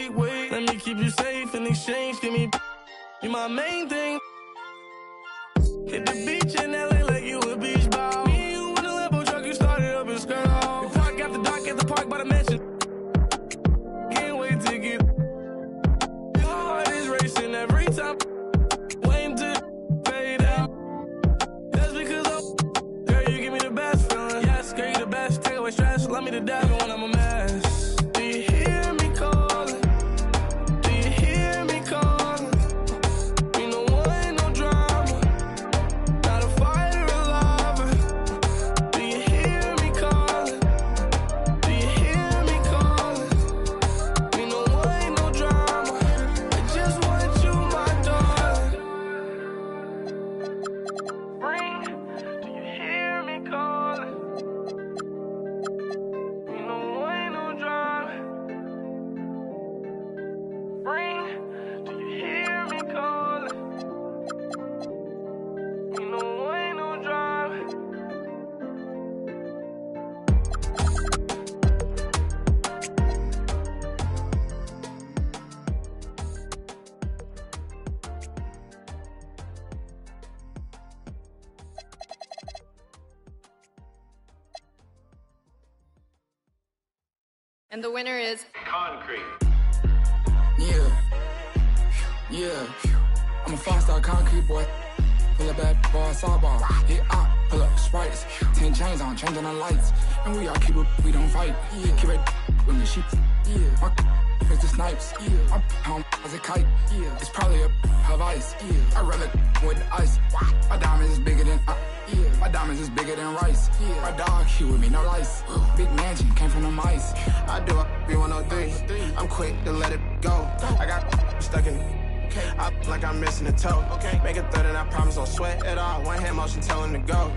wait. Let me keep you safe in exchange. Give me you my main thing. Hit the beach in LA like you a beach ball. Me and you in the Lambo truck, you started up and skirt off. We park after dark at the park by the mansion. Can't wait to get. Your heart is racing every time. Waiting to fade out. That's because girl, you give me the best feeling. Yes, girl, you the best. Take away stress, love me to death when I'm a mess. Do you hear me calling? Do you hear me calling? You know what, no drama. Not a fighter or lover. Do you hear me calling? Do you hear me calling? You know what, no drama. I just want you, my darling. Ring. Do you hear me calling? You know what, no drama. Ring. Do you hear me calling? You know what, no drama. And the winner is Concrete. Yeah, yeah. I'm a 5-star concrete boy. Pull up bad boy, sidebar. Hit up, pull up Sprites. 10 chains on, changing the lights. And we all keep it, we don't fight. Keep it with me, sheep. My is the snipes. My home as a kite. It's probably a of ice. I rather with the ice. My diamonds is bigger than my diamonds is bigger than rice. My dog, he with me, no lice. Big mansion, came from the mice. I do a B103. I'm quick to let it go. I got stuck in. I like I'm missing a toe. Make a third and I promise don't sweat at all. One hand motion telling to go.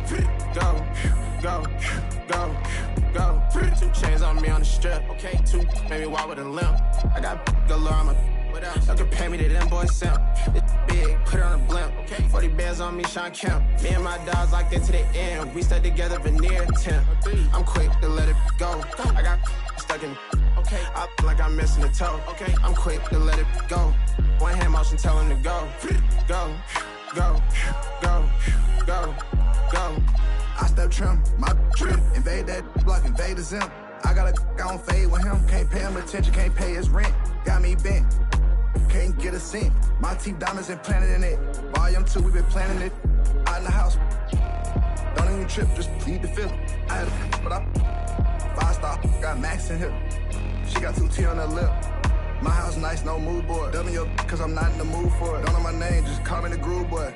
Go, go, go, go. 2 chains on me on the strip. 2 made me walk with a limp. I got galore, I'm a what else? You can pay me to them boys simp. It's big, put it on a blimp. 40 bands on me, Sean Kemp. Me and my dogs locked into the end. We stuck together, veneer temp. I'm quick to let it go. I got stuck in. I feel like I'm missing a toe. I'm quick to let it go. One hand motion telling to go. Go, go, go, go, go. I step trim, my trip, invade that block, invade the zim. I got a on fade with him, can't pay him attention, can't pay his rent. Got me bent, can't get a cent. My teeth diamonds implanted in it. Volume 2, we been planning it. Out in the house, don't even trip, just need to feel it. I had a but I 5-star, got Max in here. She got 2 T on her lip. My house nice, no mood board. W cause I'm not in the mood for it. Don't know my name, just call me the groove boy.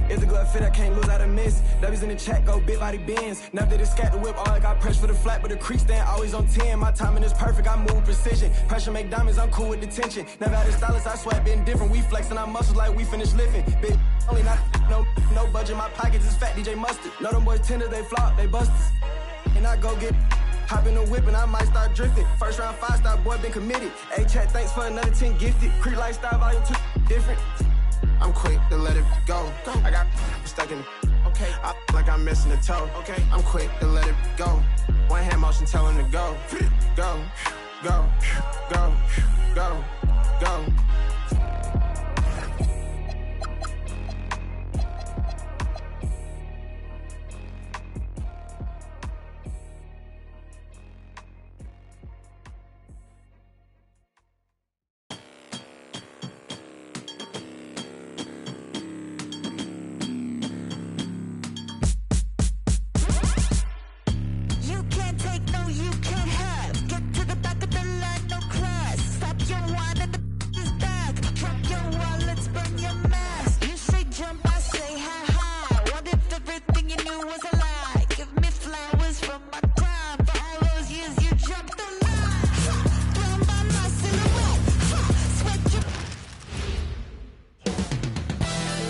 It's a good fit, I can't lose out of miss. W's in the chat, go big body bends. Never did scat the whip, all I got pressed for the flat, but the creek stand always on 10. My timing is perfect, I move precision. Pressure make diamonds, I'm cool with the tension. Never had a stylist, I swear been different. We flexing our muscles like we finished lifting. Big only not no budget, my pockets is fat, DJ Mustard. Know them boys tender, they flop, they busters. And I go get hop in the whip and I might start drifting. First round 5-star, boy been committed. A-chat, thanks for another 10 gifted. Creek lifestyle, volume 2, different. I'm quick to let it go. I got stuck in. I feel like I'm missing a toe. I'm quick to let it go. One hand motion telling to go. Go, go, go, go, go.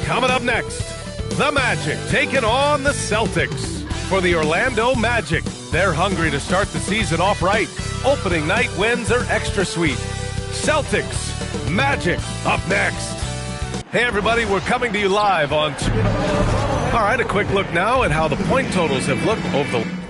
Coming up next, the Magic taking on the Celtics. For the Orlando Magic, they're hungry to start the season off right. Opening night wins are extra sweet. Celtics, Magic, up next. Hey everybody, we're coming to you live on... All right, a quick look now at how the point totals have looked over the...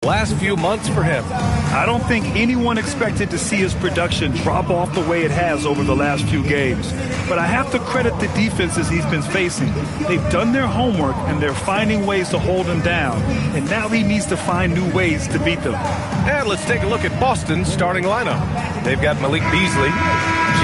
Last few months for him. I don't think anyone expected to see his production drop off the way it has over the last few games. But I have to credit the defenses he's been facing. They've done their homework, and they're finding ways to hold him down. And now he needs to find new ways to beat them. And let's take a look at Boston's starting lineup. They've got Malik Beasley,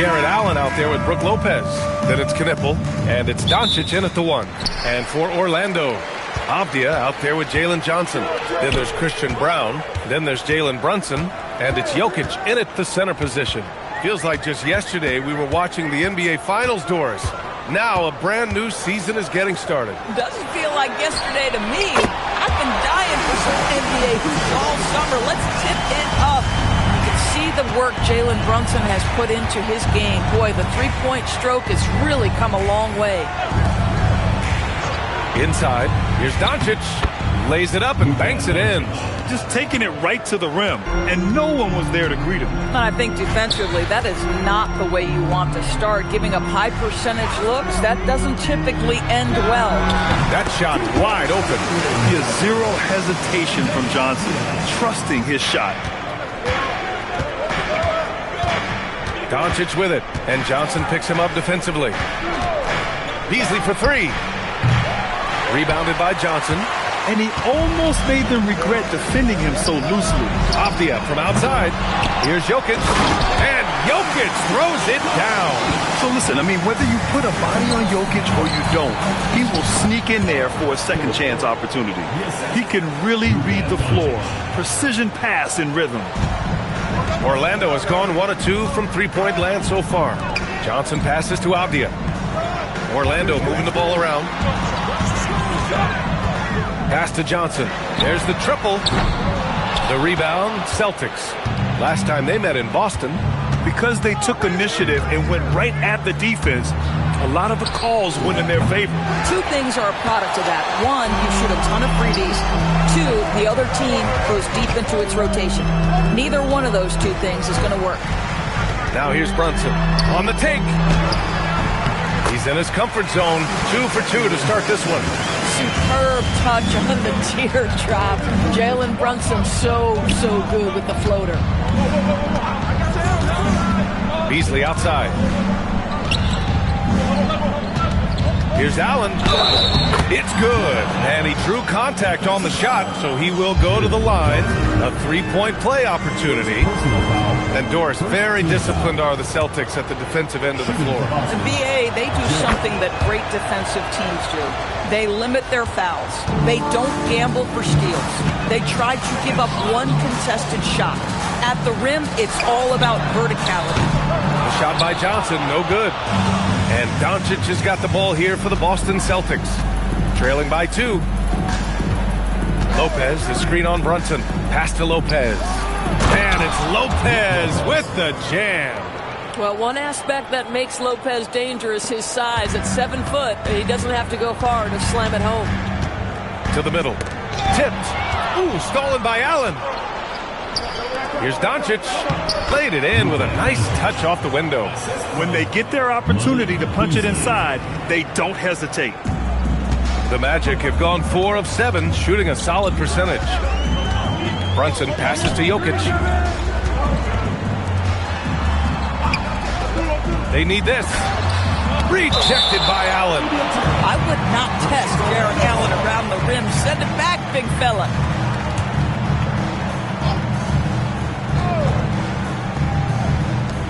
Jared Allen out there with Brooke Lopez. Then it's Knipple, and it's Doncic in at the 1. And for Orlando, Avdia out there with Jalen Johnson. Then there's Christian Brown. Then there's Jalen Brunson. And it's Jokic in at the center position. Feels like just yesterday we were watching the NBA Finals, Doris. Now a brand new season is getting started. Doesn't feel like yesterday to me. I've been dying for some NBA hoops all summer. Let's tip it up. You can see the work Jalen Brunson has put into his game. Boy, the three-point stroke has really come a long way. Inside, here's Doncic. Lays it up and banks it in. Just taking it right to the rim, and no one was there to greet him. And I think defensively, that is not the way you want to start. Giving up high percentage looks, that doesn't typically end well. That shot wide open. He has zero hesitation from Johnson, trusting his shot. Doncic with it, and Johnson picks him up defensively. Beasley for 3. Rebounded by Johnson. And he almost made them regret defending him so loosely. Avdia from outside. Here's Jokic. And Jokic throws it down. So listen, I mean, whether you put a body on Jokic or you don't, he will sneak in there for a second chance opportunity. He can really read the floor. Precision pass in rhythm. Orlando has gone 1 of 2 from three-point land so far. Johnson passes to Avdia. Orlando moving the ball around. Pass to Johnson. There's the triple. The rebound, Celtics. Last time they met in Boston. Because they took initiative and went right at the defense, a lot of the calls went in their favor. Two things are a product of that. One, you shoot a ton of freebies. Two, the other team goes deep into its rotation. Neither one of those two things is going to work. Now here's Brunson on the take. He's in his comfort zone. 2 for 2 to start this one. Superb touch on the teardrop. Jalen Brunson so good with the floater. Beasley outside. Here's Allen. It's good. And he drew contact on the shot, so he will go to the line. A three-point play opportunity. And Doris, very disciplined are the Celtics at the defensive end of the floor. The BA, they do something that great defensive teams do. They limit their fouls. They don't gamble for steals. They try to give up one contested shot. At the rim, it's all about verticality. A shot by Johnson, no good. And Doncic has got the ball here for the Boston Celtics. Trailing by 2. Lopez, the screen on Brunson. Pass to Lopez. And it's Lopez with the jam. Well, one aspect that makes Lopez dangerous, his size. At 7 foot, he doesn't have to go far to slam it home. To the middle. Tipped. Ooh, stolen by Allen. Here's Doncic. Played it in with a nice touch off the window. When they get their opportunity to punch it inside, they don't hesitate. The Magic have gone 4 of 7, shooting a solid percentage. Brunson passes to Jokic. They need this. Rejected by Allen. I would not test Jarrett Allen around the rim. Send it back, big fella.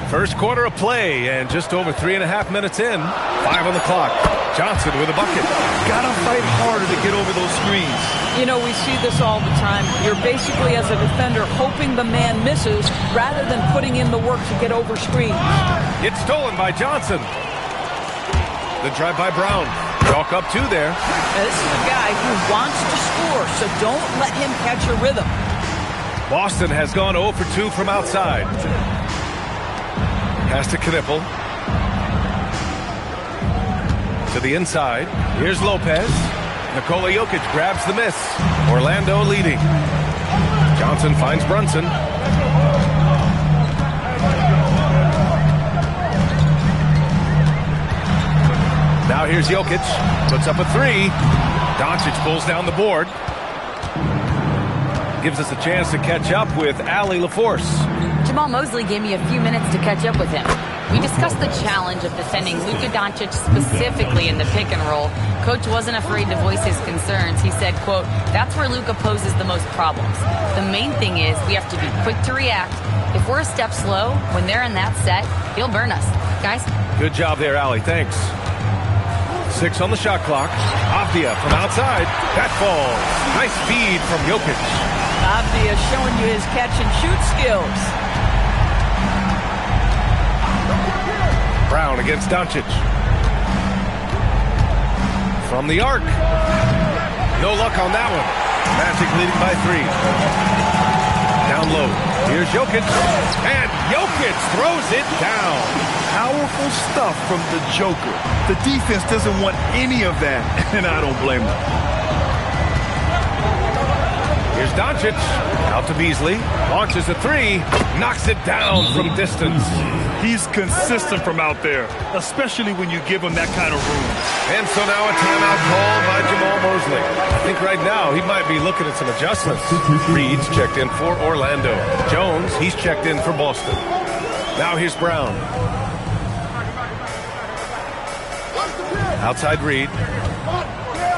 First quarter of play, and just over 3.5 minutes in. 5 on the clock. Johnson with a bucket. Gotta fight harder to get over those screens. You know, we see this all the time. You're basically, as a defender, hoping the man misses rather than putting in the work to get over screens. It's stolen by Johnson. The drive by Brown. Chalk up 2 there. Now, this is a guy who wants to score, so don't let him catch a rhythm. Boston has gone 0 for 2 from outside. Pass to Knipple. To the inside. Here's Lopez. Nikola Jokic grabs the miss. Orlando leading. Johnson finds Brunson. Now here's Jokic. Puts up a 3. Doncic pulls down the board. Gives us a chance to catch up with Allie LaForce. Jamal Mosley gave me a few minutes to catch up with him. We discussed the challenge of defending Luka Doncic specifically in the pick and roll. Coach wasn't afraid to voice his concerns. He said, quote, "That's where Luka poses the most problems. The main thing is we have to be quick to react. If we're a step slow, when they're in that set, he'll burn us." Guys? Good job there, Allie. Thanks. 6 on the shot clock. Avdia from outside. That falls. Nice feed from Jokic. Avdia showing you his catch-and-shoot skills. Brown against Doncic. From the arc. No luck on that one. Magic leading by 3. Down low. Here's Jokic. And Jokic throws it down. Powerful stuff from the Joker. The defense doesn't want any of that, and I don't blame them. Here's Doncic. Out to Beasley. Launches a 3. Knocks it down from distance. He's consistent from out there, especially when you give him that kind of room. And so now a timeout called by Jamal Mosley. I think right now he might be looking at some adjustments. Reed's checked in for Orlando. Jones, he's checked in for Boston. Now here's Brown. Outside Reed.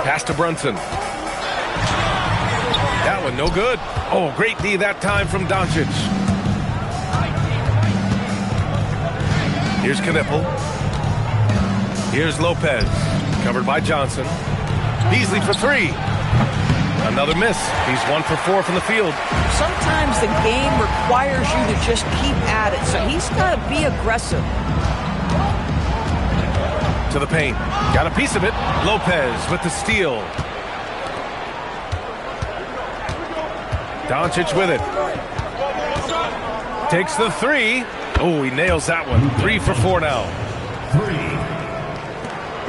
Pass to Brunson. That one no good. Oh, great D that time from Doncic. Here's Knipple. Here's Lopez. Covered by Johnson. Beasley for 3. Another miss. He's 1 for 4 from the field. Sometimes the game requires you to just keep at it, so he's got to be aggressive. To the paint. Got a piece of it. Lopez with the steal. Doncic with it. Takes the 3. Oh, he nails that one. 3 for 4 now.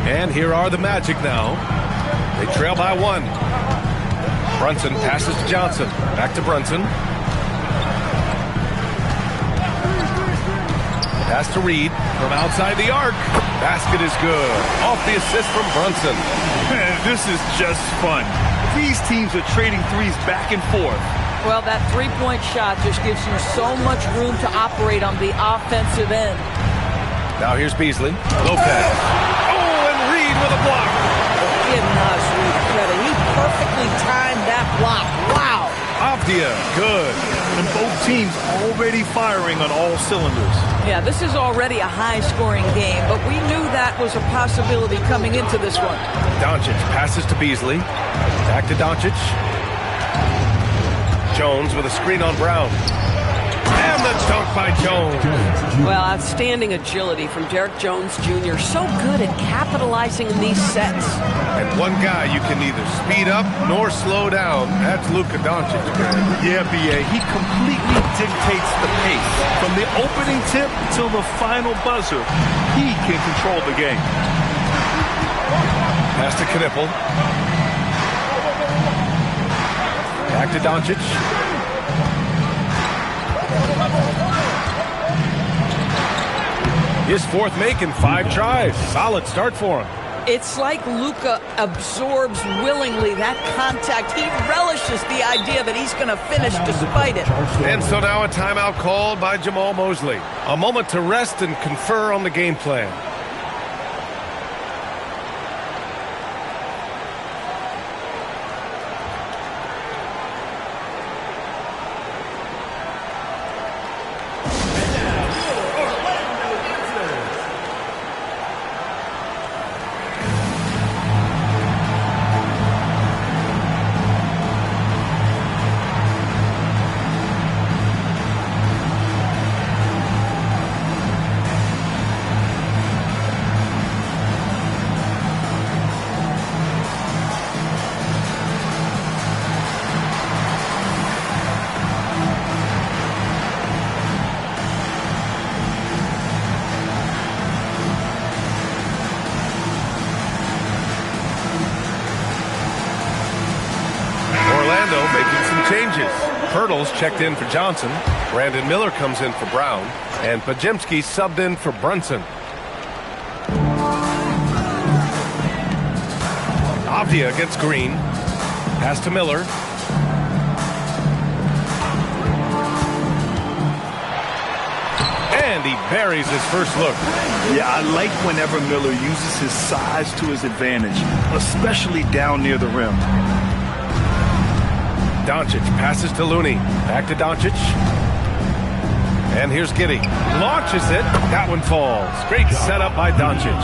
And here are the Magic now. They trail by 1. Brunson passes to Johnson. Back to Brunson. Pass to Reed from outside the arc. Basket is good. Off the assist from Brunson. Man, this is just fun. These teams are trading threes back and forth. Well, that three-point shot just gives you so much room to operate on the offensive end. Now here's Beasley. Lopez. Oh, and Reed with a block. Give Nas Reed credit. He perfectly timed that block. Wow. Avdia, good. And both teams already firing on all cylinders. Yeah, this is already a high-scoring game, but we knew that was a possibility coming into this one. Doncic passes to Beasley. Back to Doncic. Jones with a screen on Brown. And the dunk by Jones. Well, outstanding agility from Derek Jones Jr. So good at capitalizing in these sets. And one guy you can neither speed up nor slow down. That's Luka Doncic. Yeah, B.A. He completely dictates the pace. From the opening tip till the final buzzer, he can control the game. Pass to Knipple. Back to Doncic. His 4th make in 5 tries. Solid start for him. It's like Luka absorbs willingly that contact. He relishes the idea that he's going to finish despite it. And so now a timeout called by Jamal Mosley. A moment to rest and confer on the game plan. Pirtle's checked in for Johnson. Brandon Miller comes in for Brown. And Pajemski subbed in for Brunson. Avdia against Green. Pass to Miller. And he buries his first look. Yeah, I like whenever Miller uses his size to his advantage, especially down near the rim. Doncic passes to Looney. Back to Doncic. And here's Giddey. Launches it. That one falls. Great setup by Doncic.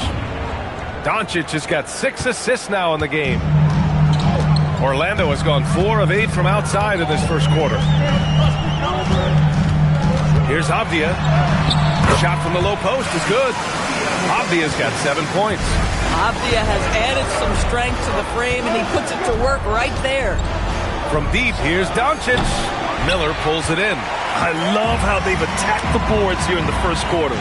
Doncic has got 6 assists now in the game. Orlando has gone 4 of 8 from outside in this first quarter. Here's Avdia. Shot from the low post is good. Avdia's got 7 points. Avdia has added some strength to the frame, and he puts it to work right there. From deep, here's Doncic. Miller pulls it in. I love how they've attacked the boards here in the first quarter.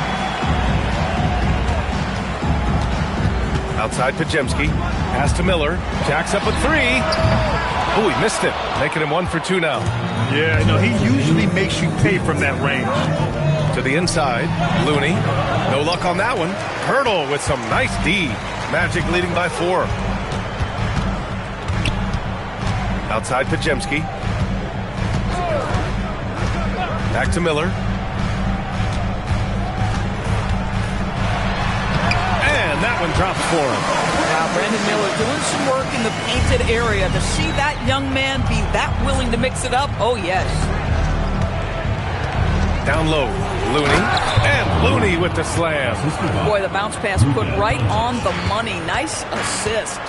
Outside Pajemski. Pass to Miller. Jacks up a 3. Oh, he missed it. Making him 1 for 2 now. Yeah, no, he usually makes you pay from that range. To the inside. Looney. No luck on that one. Pirtle with some nice D. Magic leading by 4. Outside Pajemski. Back to Miller. And that one drops for him. Now, Brandon Miller doing some work in the painted area. To see that young man be that willing to mix it up, oh yes. Down low, Looney. And Looney with the slam. Boy, the bounce pass put right on the money. Nice assist.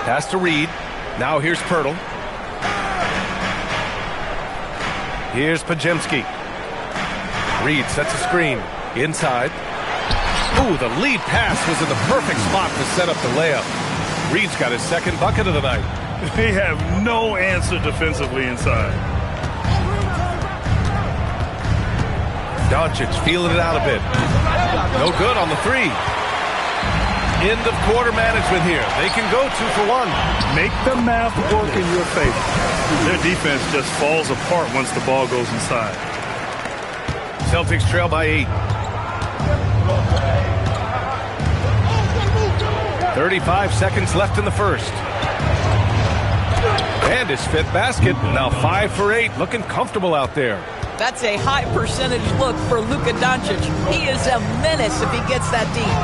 Pass to Reed. Now here's Pirtle. Here's Pajemski. Reed sets a screen. Inside. Ooh, the lead pass was in the perfect spot to set up the layup. Reed's got his second bucket of the night. They have no answer defensively inside. Doncic feeling it out a bit. No good on the 3. End of quarter management here. They can go 2 for 1. Make the math work in your favor. Their defense just falls apart once the ball goes inside. Celtics trail by 8. 35 seconds left in the first. And his 5th basket. Now 5 for 8. Looking comfortable out there. That's a high percentage look for Luka Doncic. He is a menace if he gets that deep.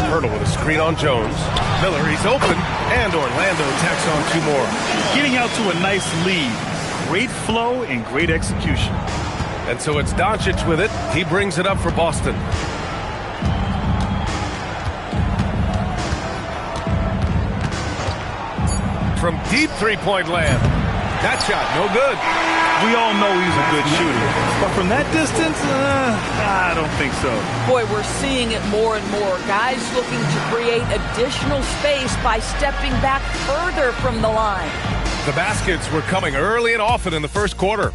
Pirtle with a screen on Jones. Miller, he's open. And Orlando tacks on 2 more. Getting out to a nice lead. Great flow and great execution. And so it's Doncic with it. He brings it up for Boston. From deep 3-point land. That shot, no good. We all know he's a good shooter. But from that distance, I don't think so. Boy, we're seeing it more and more. Guys looking to create additional space by stepping back further from the line. The baskets were coming early and often in the first quarter.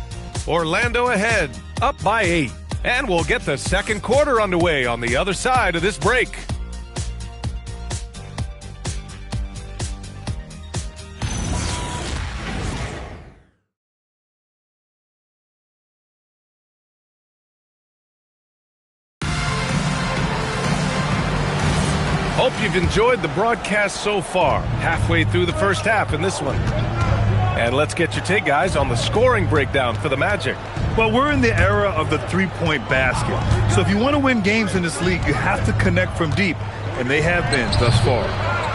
Orlando ahead, up by 8. And we'll get the second quarter underway on the other side of this break. Hope you've enjoyed the broadcast so far. Halfway through the first half in this one. And let's get your take, guys, on the scoring breakdown for the Magic. Well, we're in the era of the 3-point basket. So if you want to win games in this league, you have to connect from deep. And they have been thus far.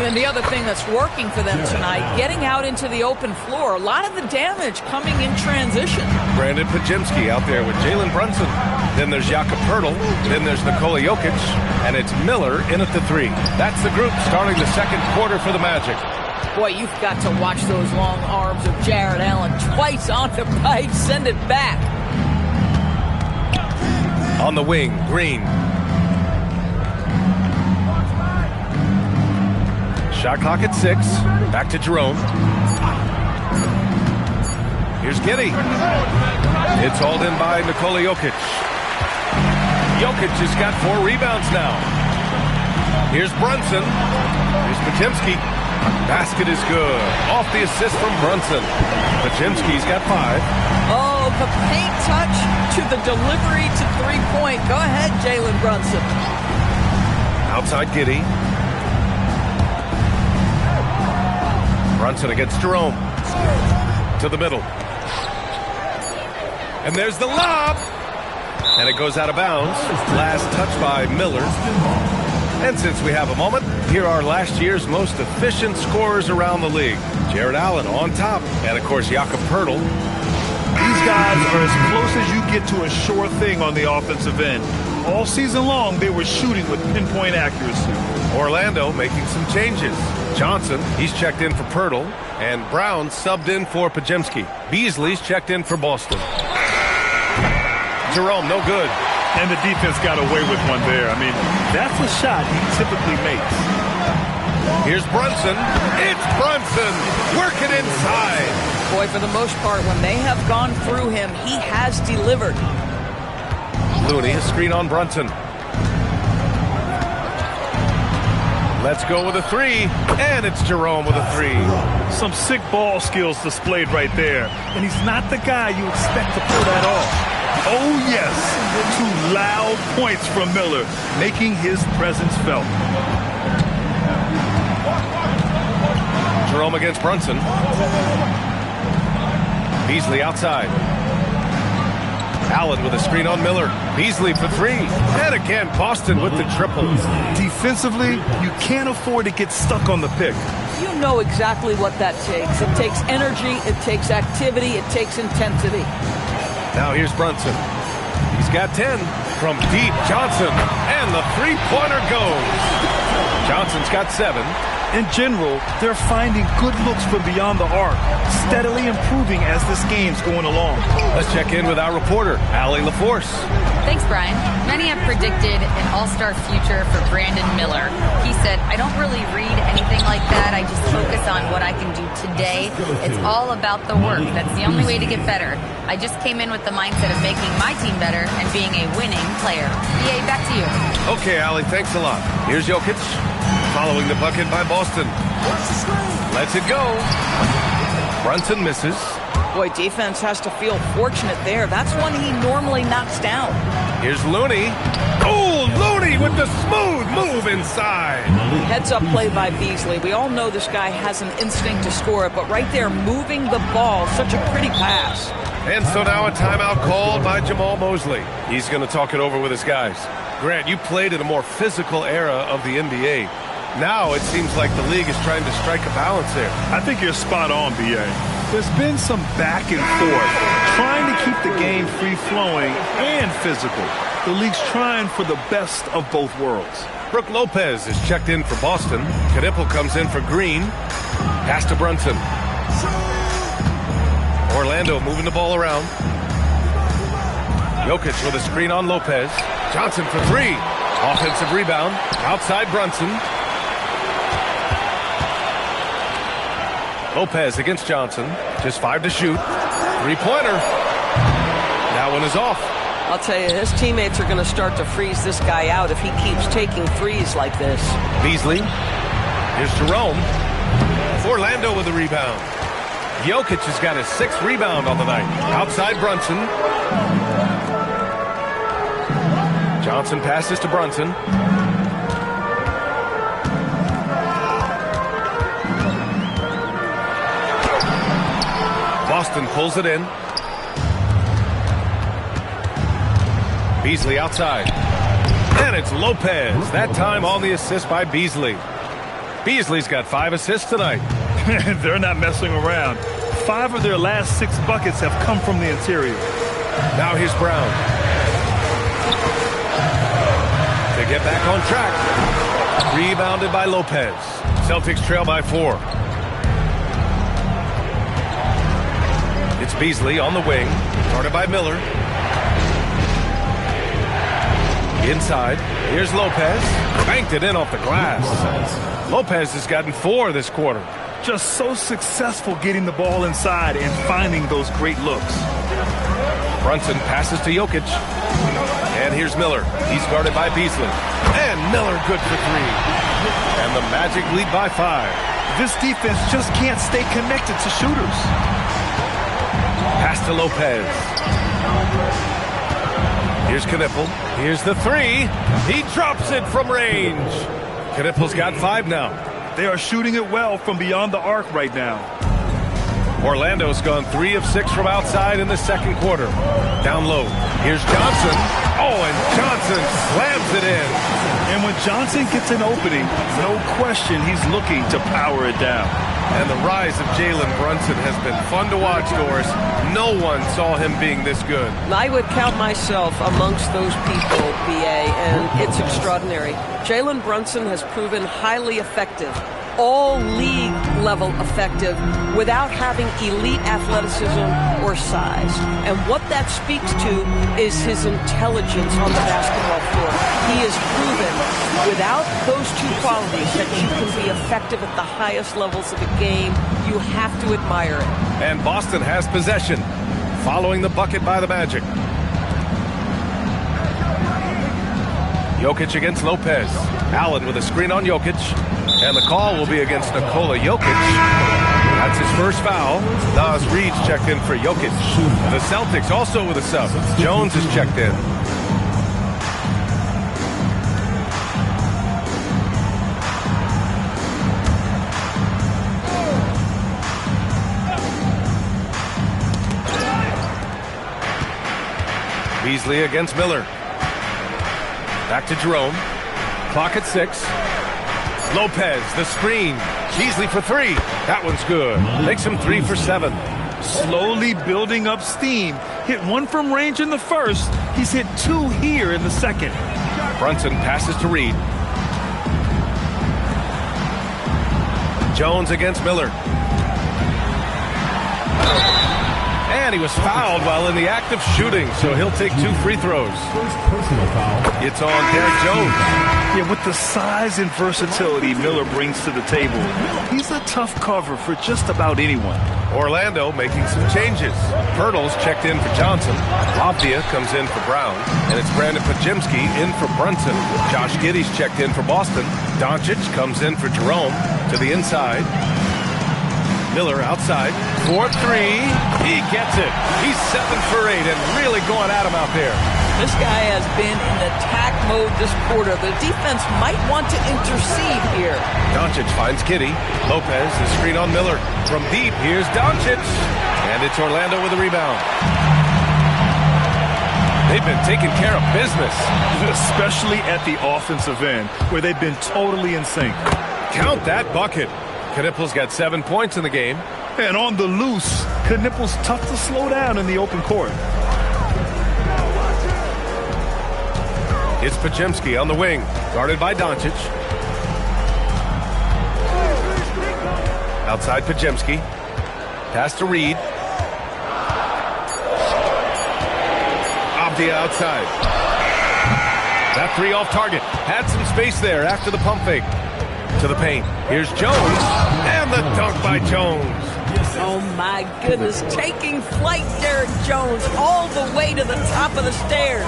And the other thing that's working for them tonight, getting out into the open floor. A lot of the damage coming in transition. Brandon Pajemski out there with Jalen Brunson. Then there's Jakob Pirtle. Then there's Nikola Jokic. And it's Miller in at the 3. That's the group starting the second quarter for the Magic. Boy, you've got to watch those long arms of Jared Allen. Twice on the pipe, send it back. On the wing, Green. Shot clock at 6. Back to Jerome. Here's Giddey. It's hauled in by Nikola Jokic. Jokic has got 4 rebounds now. Here's Brunson. Here's Pajemski. Basket is good. Off the assist from Brunson. Pajemski's got 5. Oh, the paint touch to the delivery to three-point. Go ahead, Jalen Brunson. Outside Giddey. Brunson against Jerome. To the middle. And there's the lob. And it goes out of bounds. Last touch by Miller. And since we have a moment, here are last year's most efficient scorers around the league. Jared Allen on top. And, of course, Jakob Poeltl. These guys are as close as you get to a sure thing on the offensive end. All season long, they were shooting with pinpoint accuracy. Orlando making some changes. Johnson, he's checked in for Poeltl. And Brown subbed in for Pajemski. Beasley's checked in for Boston. Jerome, no good. And the defense got away with one there. I mean, that's a shot he typically makes. Here's Brunson. It's Brunson. Working inside. Boy, for the most part, when they have gone through him, he has delivered. Looney, a screen on Brunson. Let's go with a 3. And it's Jerome with a 3. Some sick ball skills displayed right there. And he's not the guy you expect to pull that off. Oh, yes. 2 loud points from Miller, making his presence felt. Jerome against Brunson. Beasley outside. Allen with a screen on Miller. Beasley for 3. And again, Boston with the triple. Defensively, you can't afford to get stuck on the pick. You know exactly what that takes. It takes energy, it takes activity, it takes intensity. Now here's Brunson. He's got 10 from deep. Johnson. And the three-pointer goes. Johnson's got 7. In general, they're finding good looks from beyond the arc, steadily improving as this game's going along. Let's check in with our reporter, Allie LaForce. Thanks, Brian. Many have predicted an all-star future for Brandon Miller. He said, I don't really read anything like that. I just focus on what I can do today. It's all about the work. That's the only way to get better. I just came in with the mindset of making my team better and being a winning player. EA, back to you. Okay, Allie, thanks a lot. Here's Jokic. Following the bucket by Boston. Lets it go. Brunson misses. Boy, defense has to feel fortunate there. That's one he normally knocks down. Here's Looney. Oh, Looney with the smooth move inside. Heads-up play by Beasley. We all know this guy has an instinct to score it, but right there, moving the ball, such a pretty pass. And so now a timeout called by Jamal Mosley. He's going to talk it over with his guys. Grant, you played in a more physical era of the NBA. Now it seems like the league is trying to strike a balance there. I think you're spot on, B.A. There's been some back and forth, trying to keep the game free-flowing and physical. The league's trying for the best of both worlds. Brook Lopez is checked in for Boston. Knipple comes in for Green. Pass to Brunson. Orlando moving the ball around. Jokic with a screen on Lopez. Johnson for 3. Offensive rebound. Outside Brunson. Lopez against Johnson. Just 5 to shoot. Three-pointer. That one is off. I'll tell you, his teammates are going to start to freeze this guy out if he keeps taking threes like this. Beasley. Here's Jerome. Orlando with the rebound. Jokic has got his 6th rebound on the night. Outside Brunson. Johnson passes to Brunson. Boston pulls it in. Beasley outside. And it's Lopez. That time on the assist by Beasley. Beasley's got 5 assists tonight. They're not messing around. 5 of their last 6 buckets have come from the interior. Now here's Brown. To get back on track. Rebounded by Lopez. Celtics trail by 4. It's Beasley on the wing. Guarded by Miller. Inside. Here's Lopez. Banked it in off the glass. Lopez has gotten 4 this quarter. Just so successful getting the ball inside and finding those great looks. Brunson passes to Jokic. And here's Miller. He's guarded by Beasley. And Miller good for 3. And the Magic lead by 5. This defense just can't stay connected to shooters. Pass to Lopez. Here's Knipple. Here's the three. He drops it from range. Knipple's got 5 now. They are shooting it well from beyond the arc right now. Orlando's gone 3 of 6 from outside in the second quarter. Down low. Here's Johnson. Oh, and Johnson slams it in. And when Johnson gets an opening, no question he's looking to power it down. And the rise of Jalen Brunson has been fun to watch, Doris. No one saw him being this good. I would count myself amongst those people, BA, and it's extraordinary. Jalen Brunson has proven highly effective, all league level effective, without having elite athleticism or size. And what that speaks to is his intelligence on the basketball floor. He has proven without those two qualities that you can be effective at the highest levels of the game. You have to admire it. And Boston has possession, following the bucket by the Magic. Jokic against Lopez. Allen with a screen on Jokic. And the call will be against Nikola Jokic. That's his first foul. Nas Reed's checked in for Jokic. The Celtics also with a sub. Jones is checked in. Beasley against Miller. Back to Jerome. Clock at 6. Lopez, the screen. Beasley for 3. That one's good. Makes him 3 for 7. Slowly building up steam. Hit 1 from range in the first. He's hit 2 here in the second. Brunson passes to Reed. Jones against Miller. And he was fouled while in the act of shooting, so he'll take 2 free throws. It's on Derek Jones. Yeah, with the size and versatility Miller brings to the table, he's a tough cover for just about anyone. Orlando making some changes. Pirtle's checked in for Johnson. Lavdia comes in for Brown. And it's Brandon Pajemski in for Brunson. Josh Giddey's checked in for Boston. Doncic comes in for Jerome to the inside. Miller outside. 4-3. He gets it. He's 7 for 8 and really going at him out there. This guy has been in attack mode this quarter. The defense might want to intercede here. Doncic finds Giddey. Lopez, the screen on Miller. From deep, here's Doncic. And it's Orlando with a rebound. They've been taking care of business. Especially at the offensive end, where they've been totally in sync. Count that bucket. Knipple's got 7 points in the game. And on the loose, Knipple's tough to slow down in the open court. It's Pajemski on the wing, guarded by Doncic. Outside Pajemski. Pass to Reed. Abdia outside. That 3 off target. Had some space there after the pump fake. To the paint. Here's Jones. And the dunk by Jones. Oh, my goodness. Taking flight, Derek Jones, all the way to the top of the stairs.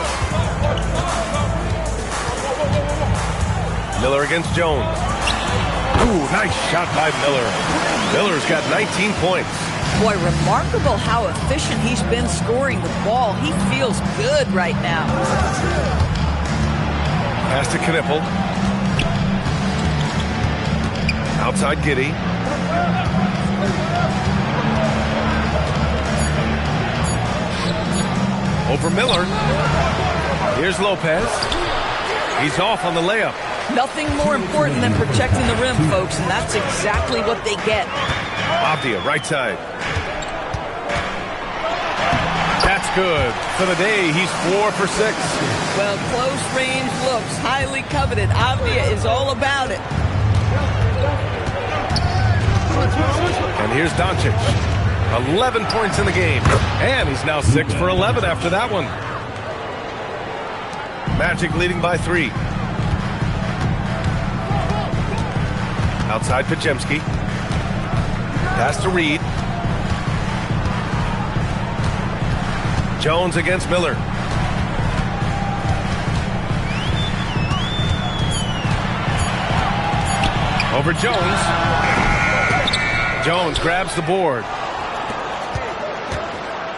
Miller against Jones. Ooh, nice shot by Miller. Miller's got 19 points. Boy, remarkable how efficient he's been scoring the ball. He feels good right now. Pass to Knipple. Outside Giddey. Over Miller. Here's Lopez. He's off on the layup. Nothing more important than protecting the rim, folks, and that's exactly what they get. Abdia, right side. That's good. For the day, he's 4 for 6. Well, close range looks highly coveted. Abdia is all about it. And here's Doncic. 11 points in the game. And he's now 6 for 11 after that one. Magic leading by 3. Outside Pajemski. Pass to Reed. Jones against Miller. Over Jones. Jones grabs the board.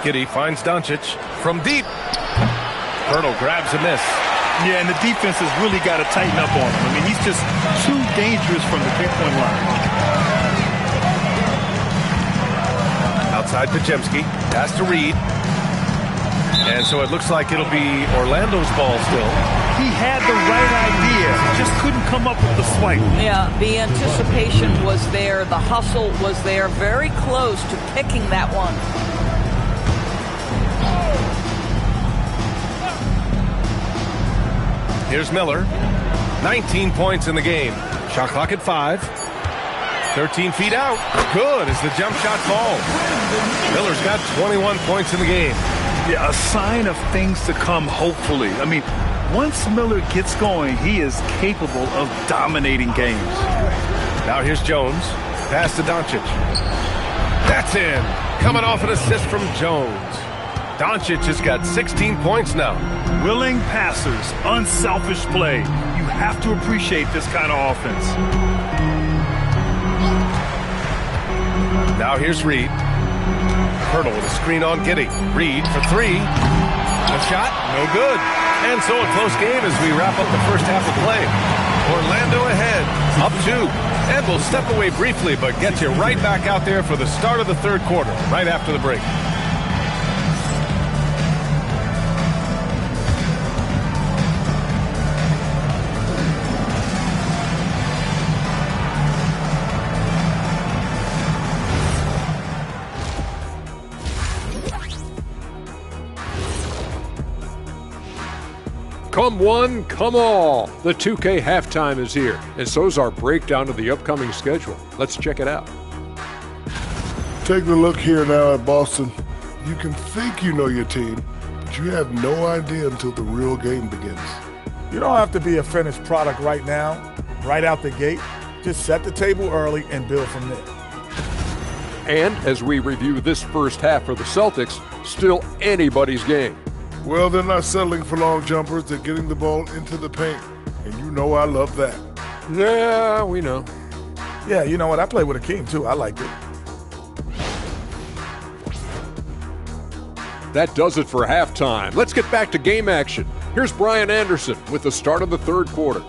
Giddey finds Doncic from deep. Hurdle grabs a miss. Yeah, and the defense has really got to tighten up on him. I mean, he's just too dangerous from the three-point line. Outside Pajemski. Pass to Reed. And so it looks like it'll be Orlando's ball still. He had the right idea, just couldn't come up with the swipe. Yeah, the anticipation was there. The hustle was there. Very close to picking that one. Here's Miller. 19 points in the game. Shot clock at 5. 13 feet out. Good as the jump shot falls. Miller's got 21 points in the game. Yeah, a sign of things to come, hopefully. I mean, once Miller gets going, he is capable of dominating games. Now here's Jones. Pass to Doncic. That's in. Coming off an assist from Jones. Doncic has got 16 points now. Willing passers, unselfish play. You have to appreciate this kind of offense. Now here's Reed. Hurdle with a screen on Giddey. Reed for 3. A shot, no good. And so a close game as we wrap up the first half of play. Orlando ahead, up 2. And we'll step away briefly, but get you right back out there for the start of the third quarter, right after the break. Come one, come all. The 2K halftime is here, and so's our breakdown of the upcoming schedule. Let's check it out. Taking a look here now at Boston. You can think you know your team, but you have no idea until the real game begins. You don't have to be a finished product right now, right out the gate. Just set the table early and build from there. And as we review this first half for the Celtics, still anybody's game. Well, they're not settling for long jumpers. They're getting the ball into the paint. And you know I love that. Yeah, we know. Yeah, you know what? I played with Akeem, too. I liked it. That does it for halftime. Let's get back to game action. Here's Brian Anderson with the start of the third quarter.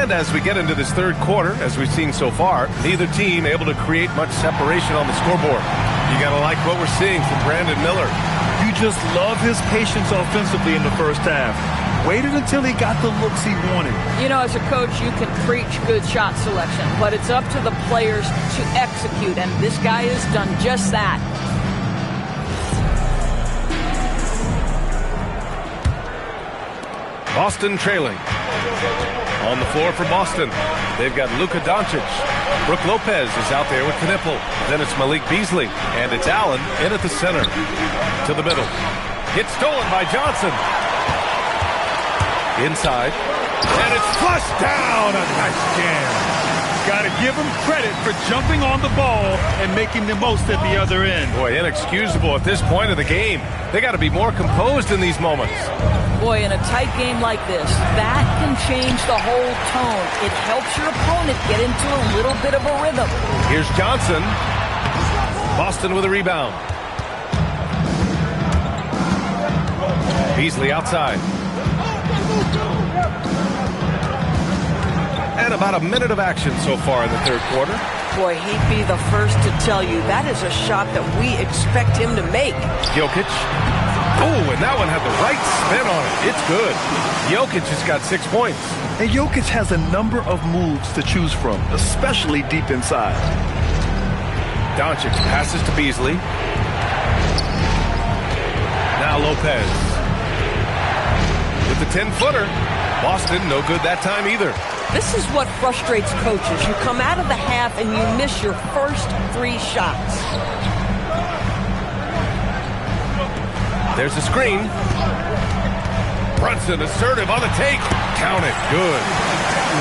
And as we get into this third quarter, as we've seen so far, neither team able to create much separation on the scoreboard. You got to like what we're seeing from Brandon Miller. You just love his patience offensively in the first half. Waited until he got the looks he wanted. You know, as a coach, you can preach good shot selection, but it's up to the players to execute, and this guy has done just that. Boston trailing. On the floor for Boston, they've got Luka Doncic. Brook Lopez is out there with Knippel. Then it's Malik Beasley, and it's Allen in at the center. To the middle. It's stolen by Johnson. Inside. And it's flushed down. A nice jam. Got to give him credit for jumping on the ball and making the most at the other end. Boy, inexcusable at this point of the game. They got to be more composed in these moments. Boy, in a tight game like this, that can change the whole tone. It helps your opponent get into a little bit of a rhythm. Here's Johnson. Boston with a rebound. Beasley outside. And about a minute of action so far in the third quarter. Boy, he'd be the first to tell you that is a shot that we expect him to make. Jokic. Oh, and that one had the right spin on it. It's good. Jokic has got 6 points. And Jokic has a number of moves to choose from, especially deep inside. Doncic passes to Beasley. Now Lopez. With the 10-footer. Boston, no good that time either. This is what frustrates coaches. You come out of the half and you miss your first 3 shots. There's a screen. Brunson assertive on the take. Count it. Good.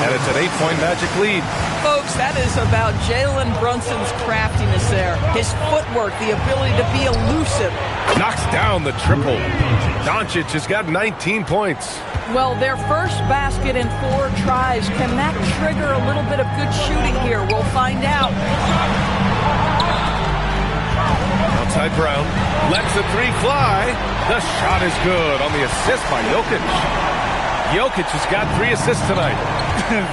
And it's an 8-point Magic lead. Folks, that is about Jalen Brunson's craftiness there. His footwork, the ability to be elusive. Knocks down the triple. Doncic has got 19 points. Well, their first basket in 4 tries. Can that trigger a little bit of good shooting here? We'll find out. Outside Brown. Lets the 3 fly. The shot is good on the assist by Jokic. Jokic has got 3 assists tonight.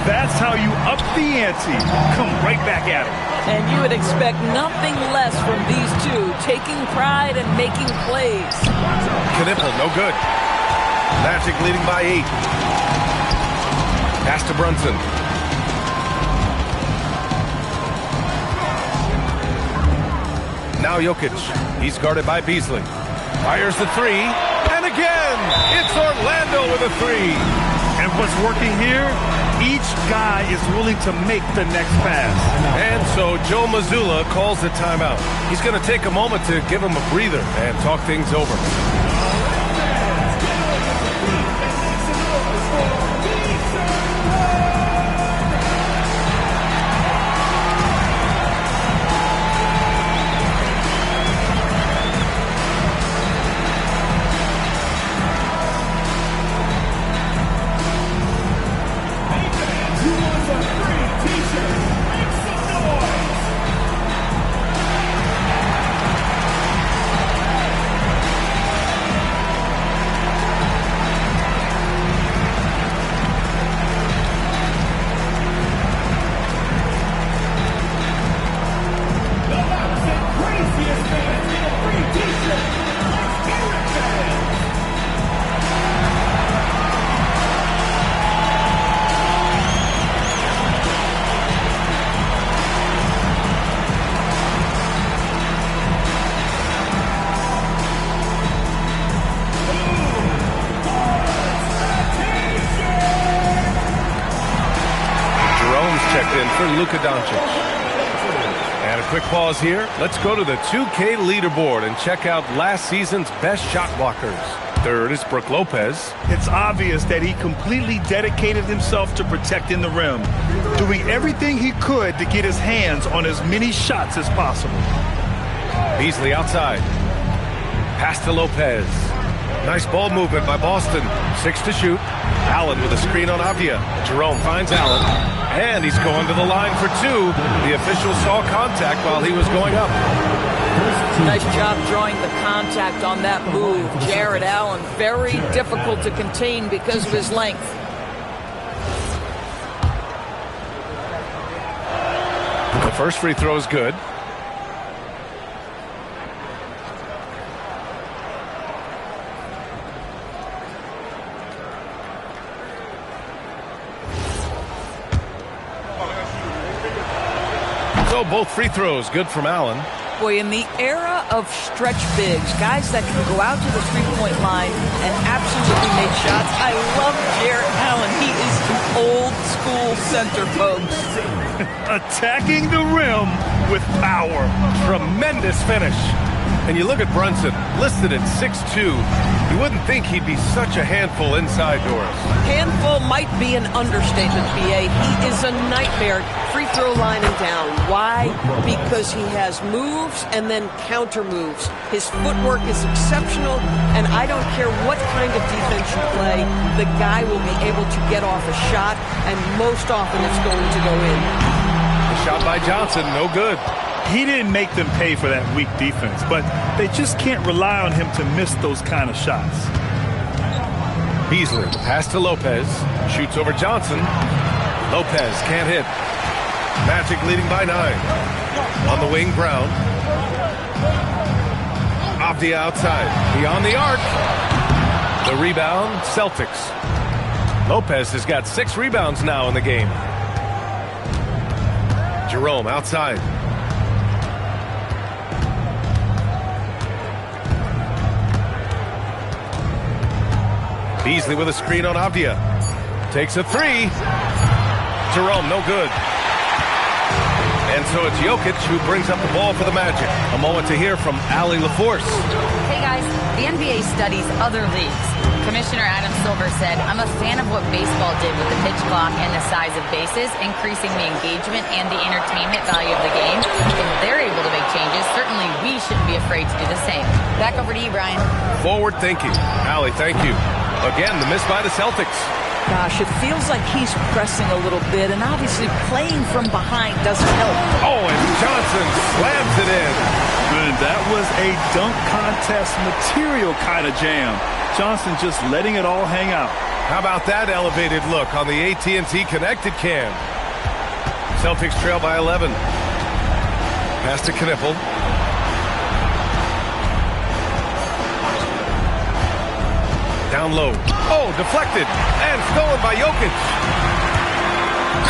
That's how you up the ante. Come right back at him. And you would expect nothing less from these two, taking pride and making plays. Knipple, no good. Magic leading by 8. Pass to Brunson. Now Jokic. He's guarded by Beasley. Fires the 3. And again, it's Orlando with a 3. And what's working here? Each guy is willing to make the next pass. And so Joe Mazzulla calls the timeout. He's going to take a moment to give him a breather and talk things over. For Luka Doncic. And a quick pause here. Let's go to the 2K leaderboard and check out last season's best shot blockers. Third is Brook Lopez. It's obvious that he completely dedicated himself to protecting the rim, doing everything he could to get his hands on as many shots as possible. Beasley outside. Pass to Lopez. Nice ball movement by Boston. 6 to shoot. Allen with a screen on Avdia. Jerome finds Allen. And he's going to the line for 2. The official saw contact while he was going up. Nice job drawing the contact on that move. Jared Allen, very difficult to contain because of his length. The first free throw is good. So both free throws good from Allen. Boy, in the era of stretch bigs, guys that can go out to the three-point line and absolutely make shots, I love Jared Allen. He is an old-school center, folks. Attacking the rim with power. Tremendous finish. And you look at Brunson, listed at 6'2". You wouldn't think he'd be such a handful inside doors. Handful might be an understatement, B.A. He is a nightmare free throw line and down. Why? Because he has moves and then counter moves. His footwork is exceptional, and I don't care what kind of defense you play, the guy will be able to get off a shot, and most often it's going to go in. The shot by Johnson, no good. He didn't make them pay for that weak defense, but they just can't rely on him to miss those kind of shots. Beasley, pass to Lopez, shoots over Johnson. Lopez can't hit. Magic leading by 9. On the wing, Brown. Avdia outside, beyond the arc. The rebound, Celtics. Lopez has got 6 rebounds now in the game. Jerome outside. Beasley with a screen on Avdia. Takes a 3. Jerome, no good. And so it's Jokic who brings up the ball for the Magic. A moment to hear from Allie LaForce. Hey guys, the NBA studies other leagues. Commissioner Adam Silver said, "I'm a fan of what baseball did with the pitch clock and the size of bases, increasing the engagement and the entertainment value of the game. If they're able to make changes, certainly we shouldn't be afraid to do the same." Back over to you, Brian. Forward thinking. Allie, thank you. Again, the miss by the Celtics. Gosh, it feels like he's pressing a little bit, and obviously playing from behind doesn't help. Oh, and Johnson slams it in. And that was a dunk contest material kind of jam. Johnson just letting it all hang out. How about that elevated look on the AT&T connected cam? Celtics trail by 11. Pass to Knippel. Down low. Oh, deflected. And stolen by Jokic.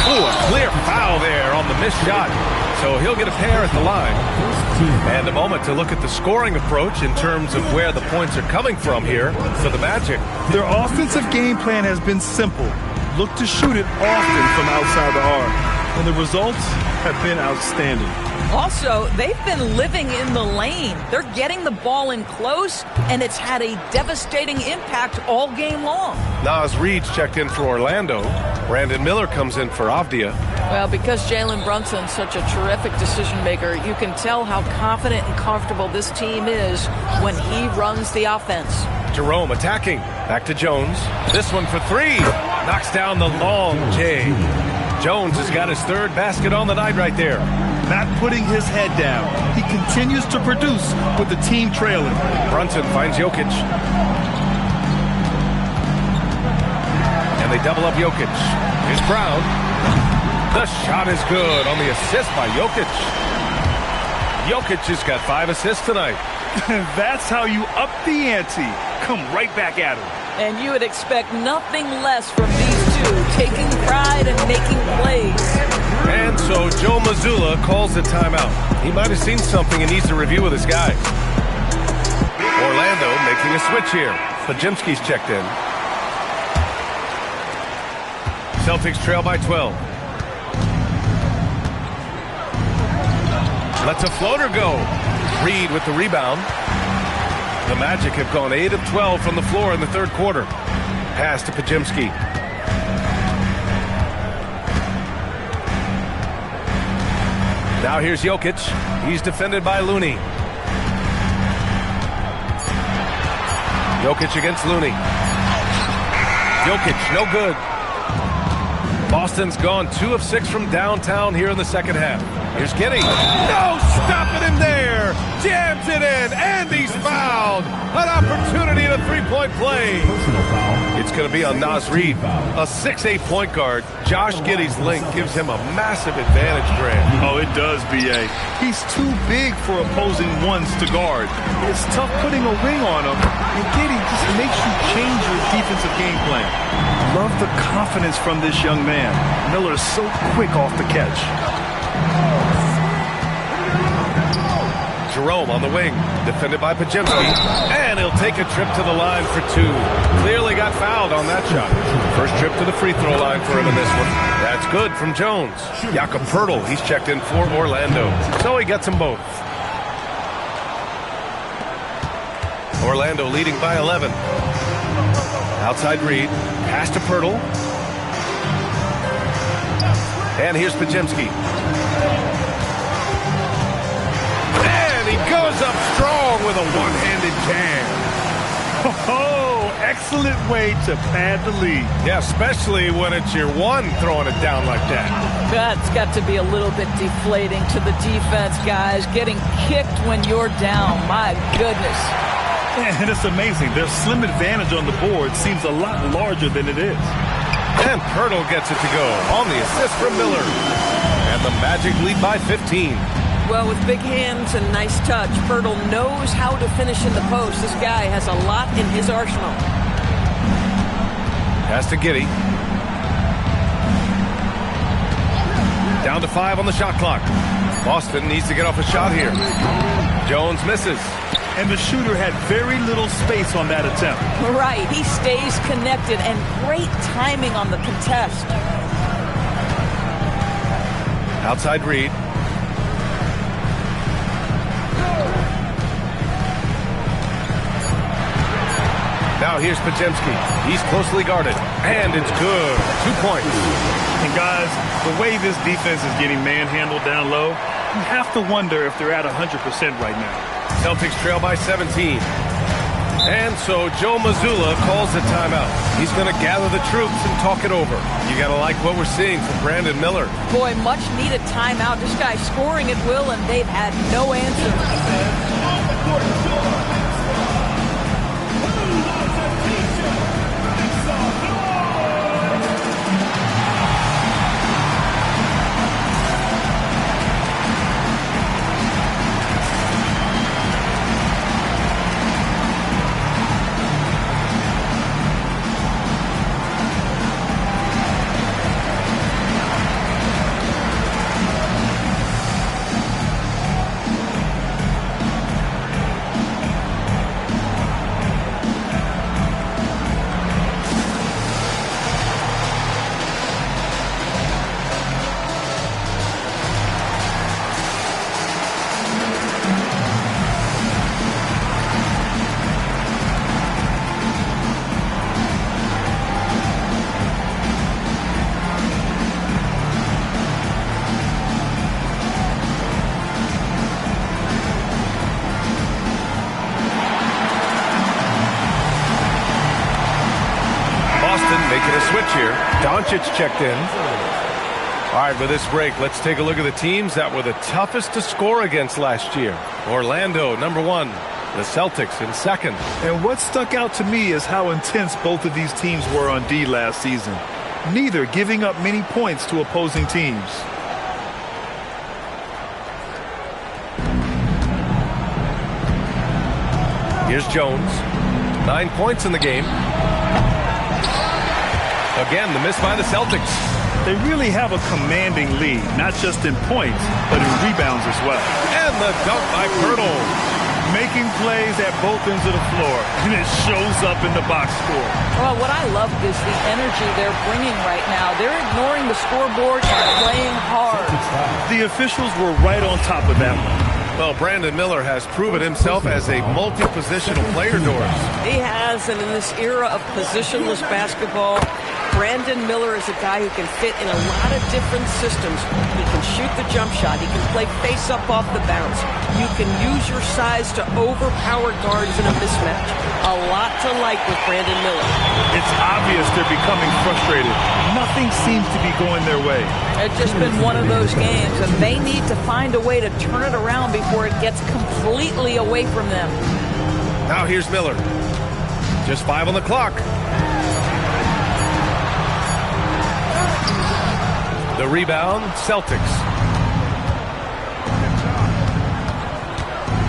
Ooh, a clear foul there on the missed shot. So he'll get a pair at the line. And a moment to look at the scoring approach in terms of where the points are coming from here for the Magic. Their offensive game plan has been simple. Look to shoot it often from outside the arc. And the results have been outstanding. Also, they've been living in the lane. They're getting the ball in close, and it's had a devastating impact all game long. Naz Reid's checked in for Orlando. Brandon Miller comes in for Avdia. Well, because Jalen Brunson's such a terrific decision maker, you can tell how confident and comfortable this team is when he runs the offense. Jerome attacking. Back to Jones. This one for three. Knocks down the long J. Jones has got his third basket on the night right there. Not putting his head down. He continues to produce with the team trailing. Brunson finds Jokic. And they double up Jokic. Here's Brown. The shot is good on the assist by Jokic. Jokic has got 5 assists tonight. That's how you up the ante. Come right back at him. And you would expect nothing less from these two, taking pride and making plays. And so Joe Mazzulla calls a timeout. He might have seen something and needs to review with his guys. Orlando making a switch here. Pajimski's checked in. Celtics trail by 12. Lets a floater go. Reed with the rebound. The Magic have gone 8 of 12 from the floor in the third quarter. Pass to Pajimski. Now here's Jokic. He's defended by Looney. Jokic against Looney. Jokic, no good. Boston's gone 2 of 6 from downtown here in the second half. Here's Giddey. No, stopping him there. Jams it in, and he's fouled. An opportunity at a three-point play. It's going to be on Naz Reid. A 6'8" point guard. Josh Giddey's length gives him a massive advantage, Grant. Oh, it does, B.A. He's too big for opposing ones to guard. It's tough putting a wing on him, and Giddey just makes you change your defensive game plan. Love the confidence from this young man. Miller is so quick off the catch. Jerome on the wing, defended by Pajimski, and he'll take a trip to the line for 2. Clearly got fouled on that shot. First trip to the free throw line for him in this one. That's good from Jones. Jakob Poeltl, he's checked in for Orlando, so he gets them both. Orlando leading by 11. Outside Reed, pass to Poeltl. And here's Pajimski. He goes up strong with a one-handed jam. Oh, excellent way to pad the lead. Yeah, especially when it's your one throwing it down like that. That's got to be a little bit deflating to the defense, guys. Getting kicked when you're down. My goodness. And it's amazing. Their slim advantage on the board seems a lot larger than it is. And Poeltl gets it to go on the assist from Miller. And the Magic lead by 15. Well, with big hands and nice touch, Poeltl knows how to finish in the post. This guy has a lot in his arsenal. Pass to Giddey. Down to 5 on the shot clock. Boston needs to get off a shot here. Jones misses. And the shooter had very little space on that attempt. Right, he stays connected, and great timing on the contest. Outside Reed. Now Now here's Pajemski. He's closely guarded, and it's good. 2 points. And guys, the way this defense is getting manhandled down low, you have to wonder if they're at 100% right now. Celtics trail by 17. And so Joe Mazzulla calls the timeout. He's going to gather the troops and talk it over. You got to like what we're seeing from Brandon Miller. Boy, much needed timeout. This guy scoring at will, and they've had no answer. Making a switch here. Doncic checked in. All right, with this break, let's take a look at the teams that were the toughest to score against last year. Orlando, number 1. The Celtics in second. And what stuck out to me is how intense both of these teams were on D last season. Neither giving up many points to opposing teams. Here's Jones. 9 points in the game. Again, the miss by the Celtics. They really have a commanding lead, not just in points, but in rebounds as well. And the dunk by Pirtle. Making plays at both ends of the floor, and it shows up in the box score. Well, what I love is the energy they're bringing right now. They're ignoring the scoreboard and playing hard. The officials were right on top of that one. Well, Brandon Miller has proven himself as a multi-positional player, Doris. He has, and in this era of positionless basketball, Brandon Miller is a guy who can fit in a lot of different systems. He can shoot the jump shot. He can play face-up off the bounce. You can use your size to overpower guards in a mismatch. A lot to like with Brandon Miller. It's obvious they're becoming frustrated. Nothing seems to be going their way. It's just been one of those games, and they need to find a way to turn it around before it gets completely away from them. Now here's Miller. Just 5 on the clock. The rebound, Celtics.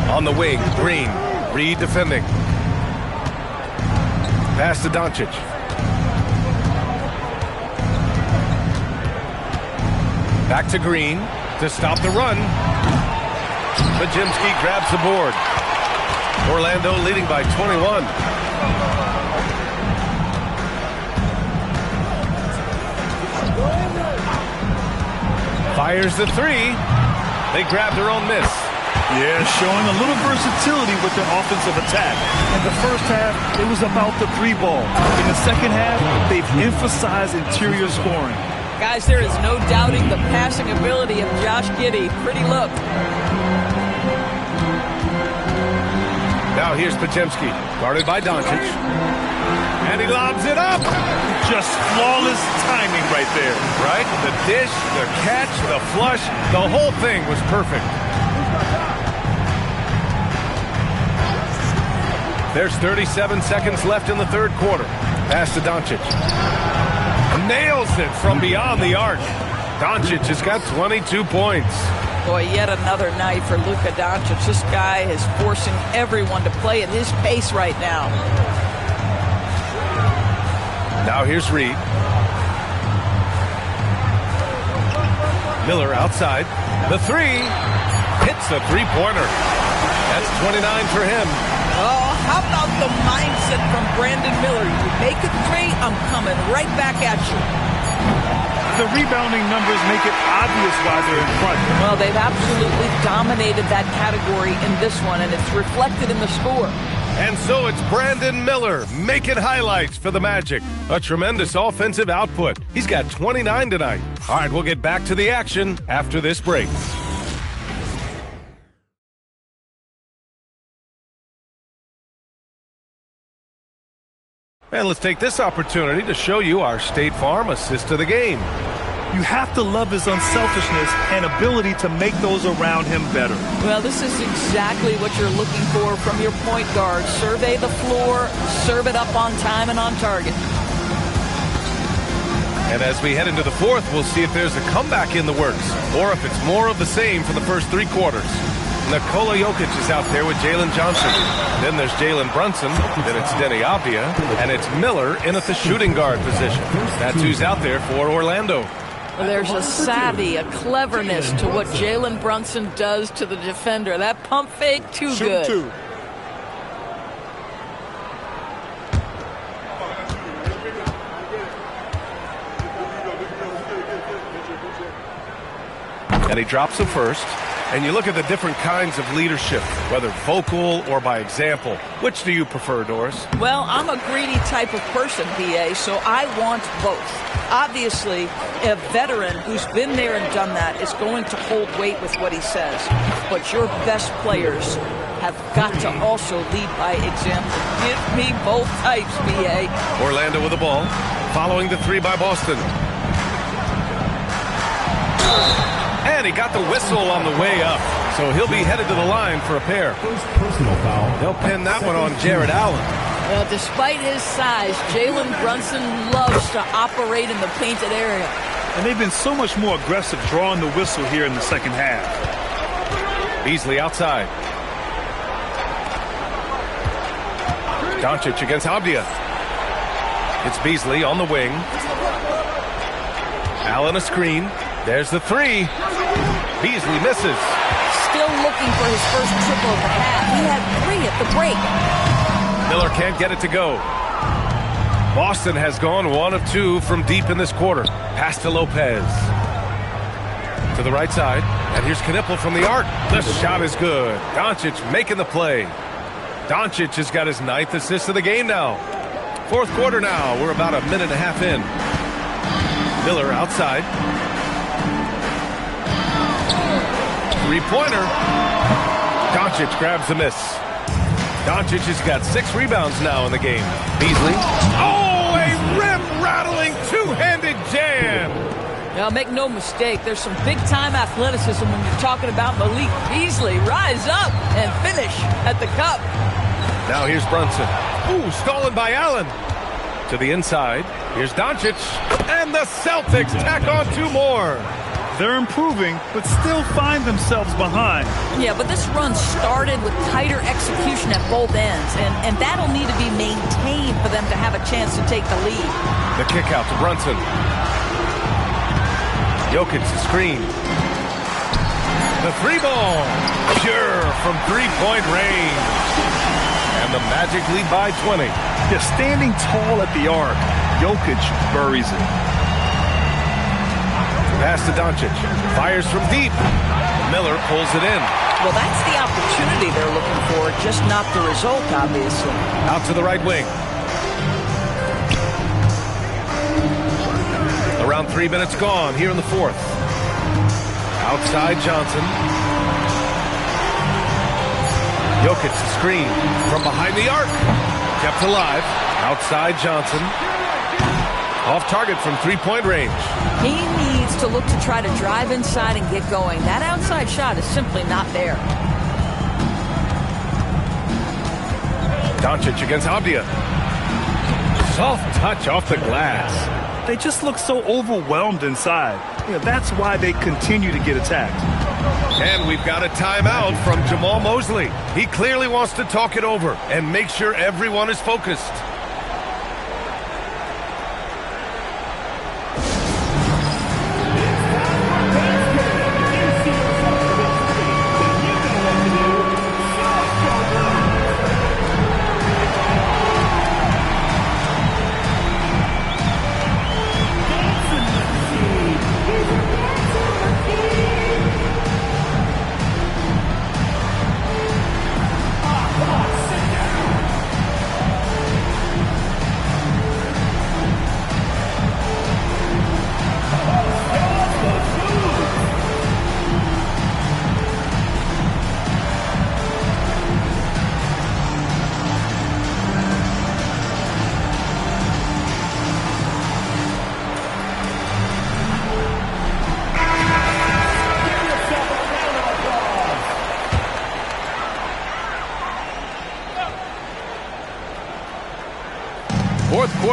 On the wing, Green. Reed defending. Pass to Doncic. Back to Green to stop the run. Pajemski grabs the board. Orlando leading by 21. Fires the 3. They grab their own miss. Yeah, showing a little versatility with their offensive attack. In the first half, it was about the 3 ball. In the second half, they've emphasized interior scoring. Guys, there is no doubting the passing ability of Josh Giddey. Pretty look. Now here's Pajemski, guarded by Doncic. And he lobs it up. Just flawless timing right there. Right? The dish, the catch, the flush, the whole thing was perfect. There's 37 seconds left in the third quarter. Pass to Doncic. Nails it from beyond the arc. Doncic has got 22 points. Boy, yet another night for Luka Doncic. This guy is forcing everyone to play at his pace right now. Now here's Reed. Miller outside. The 3 hits the three-pointer. That's 29 for him. Oh, how about the mindset from Brandon Miller? You make it 3, I'm coming right back at you. The rebounding numbers make it obvious why they're in front. Well, they've absolutely dominated that category in this one, and it's reflected in the score. And so it's Brandon Miller making highlights for the Magic. A tremendous offensive output. He's got 29 tonight. All right, we'll get back to the action after this break. And let's take this opportunity to show you our State Farm assist of the game. You have to love his unselfishness and ability to make those around him better. Well, this is exactly what you're looking for from your point guard. Survey the floor, serve it up on time and on target. And as we head into the fourth, we'll see if there's a comeback in the works or if it's more of the same for the first three quarters. Nikola Jokic is out there with Jalen Johnson. Then there's Jalen Brunson. Then it's Denny Avdia. And it's Miller in at the shooting guard position. That's who's out there for Orlando. There's a savvy, a cleverness to what Jalen Brunson does to the defender. That pump fake, too good. Shoot 2. And he drops the first. And you look at the different kinds of leadership, whether vocal or by example. Which do you prefer, Doris? Well, I'm a greedy type of person, BA, so I want both. Obviously, a veteran who's been there and done that is going to hold weight with what he says. But your best players have got to also lead by example. Give me both types, BA. Orlando with the ball, following the three by Boston. And he got the whistle on the way up, so he'll be headed to the line for a pair. Personal foul. They'll pin that one on Jared Allen. Well, despite his size, Jalen Brunson loves to operate in the painted area. And they've been so much more aggressive drawing the whistle here in the second half. Beasley outside. Doncic against Avdia. It's Beasley on the wing. Allen a screen. There's the three. Beasley misses. Still looking for his first triple of the half. He had 3 at the break. Miller can't get it to go. Boston has gone 1 of 2 from deep in this quarter. Pass to Lopez. To the right side. And here's Knipple from the arc. The shot is good. Doncic making the play. Doncic has got his 9th assist of the game now. Fourth quarter now. We're about a minute and a half in. Miller outside. Three-pointer. Doncic grabs the miss. Doncic has got 6 rebounds now in the game. Beasley. Oh, a rim-rattling two-handed jam. Now, make no mistake, there's some big-time athleticism when you're talking about Malik Beasley. Rise up and finish at the cup. Now here's Brunson. Ooh, stolen by Allen. To the inside. Here's Doncic. And the Celtics tack on 2 more. They're improving, but still find themselves behind. Yeah, but this run started with tighter execution at both ends, and that'll need to be maintained for them to have a chance to take the lead. The kick out to Brunson. Jokic the screen. The 3-ball. Pure from 3-point range. And the Magic lead by 20. They're standing tall at the arc. Jokic buries it. Pass to Doncic. Fires from deep. Miller pulls it in. Well, that's the opportunity they're looking for, just not the result, obviously. Out to the right wing. Around 3 minutes gone here in the fourth. Outside Johnson. Jokic the screen from behind the arc. Kept alive. Outside Johnson. Off target from 3-point range. He needs to look to try to drive inside and get going. That outside shot is simply not there. Doncic against Avdia. Soft touch off the glass. They just look so overwhelmed inside. That's why they continue to get attacked. And we've got a timeout from Jamal Mosley. He clearly wants to talk it over and make sure everyone is focused.